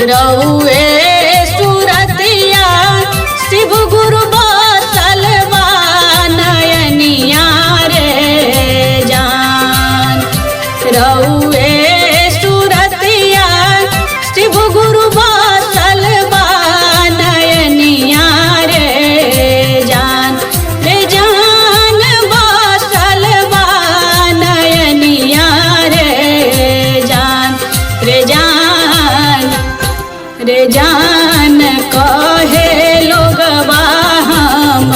रहुए सुरतिया शिव गुरु बसल बा नयनिया रे जान। रहुए सुरतिया शिव गुरु बसल बा नयनिया रे जान। रे जान बसल बा नयनिया रे जान। रे जान रे जान कहे लोगवा हम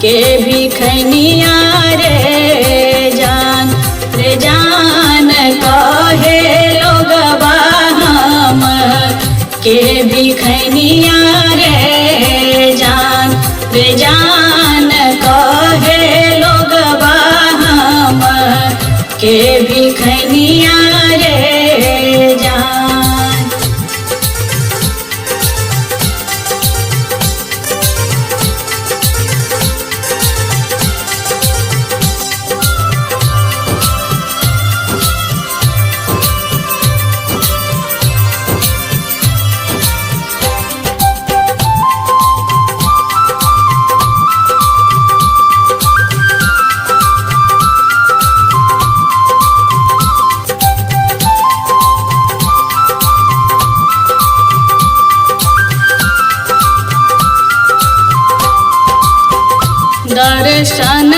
के भिखनिया रे जान। रे जान कहे लोगवा हम के भिखनिया रे जान। रे जान कहे लोगवा हम के भिखनिया रे जान। दर्शन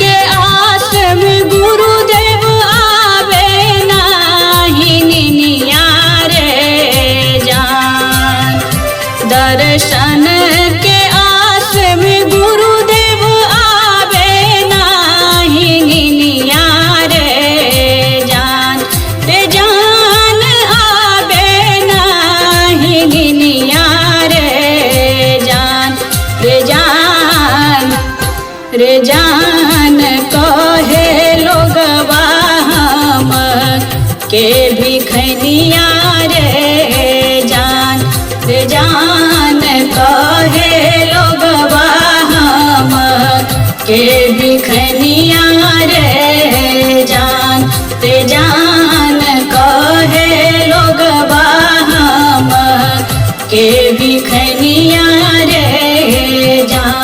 के आस में गुरुदेव आवे नाही निनिया रे जान। दर्शन के आस में गुरुदेव आवे नाही निनिया रे जान। रे जान आवे नाही निनिया रे जान। रे जान रे जान कहे लोगवा हम के भिखनिया रे जान। रे जान कहे लोगवा हम के भिखनिया रे जान। रे जान कहे लोगवा हम के भिखनिया रे जान।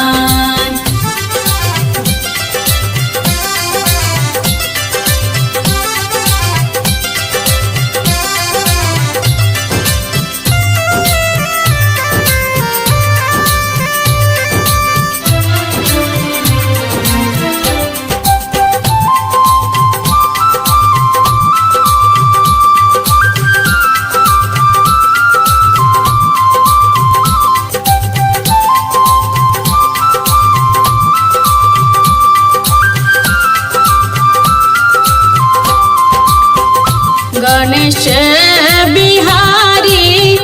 गणेश बिहारी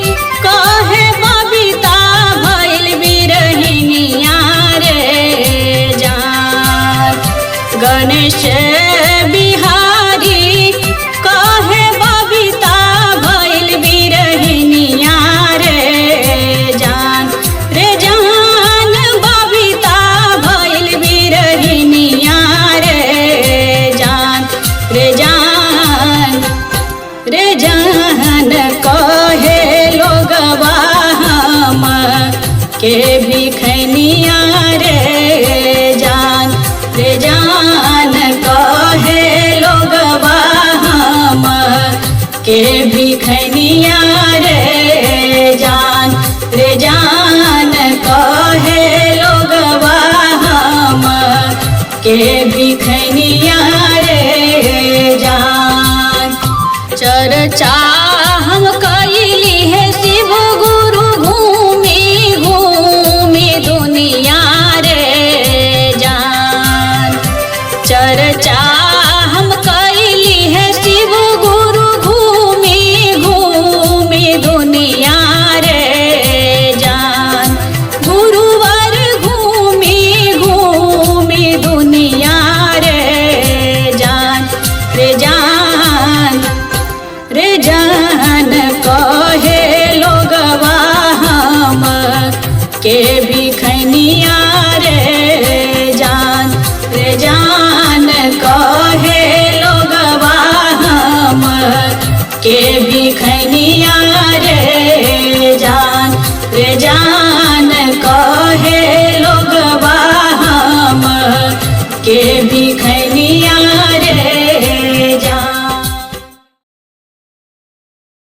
कहे बबीता भइल बिरहिनिया रे जान। गणेश बिहारी कहे बबीता भइल बिरहिनिया रे जान। रे जान बबीता भइल बिरहिनिया रे जान। रे जान रे जान कहे लोगवा हम के भिखनिया रे जान। रे जान कहे लोगवा हम के भिखनिया रे जान। रे जान कहे लोगवा हम के भिखनिया रे जान। चर्चा हम कैली है शिव गुरु घूमी घूमी दुनिया रे जान। चर्चा हम कैली है शिव गुरु घूमी घूमी दुनिया रे जान। गुरुवर घूमी घूमी दुनिया रे जान। रे जान रे जान कहे लोगवा हम के भिखनिया रे जान। रे जान कहे लोगवा हम के भी खैनिया रे जान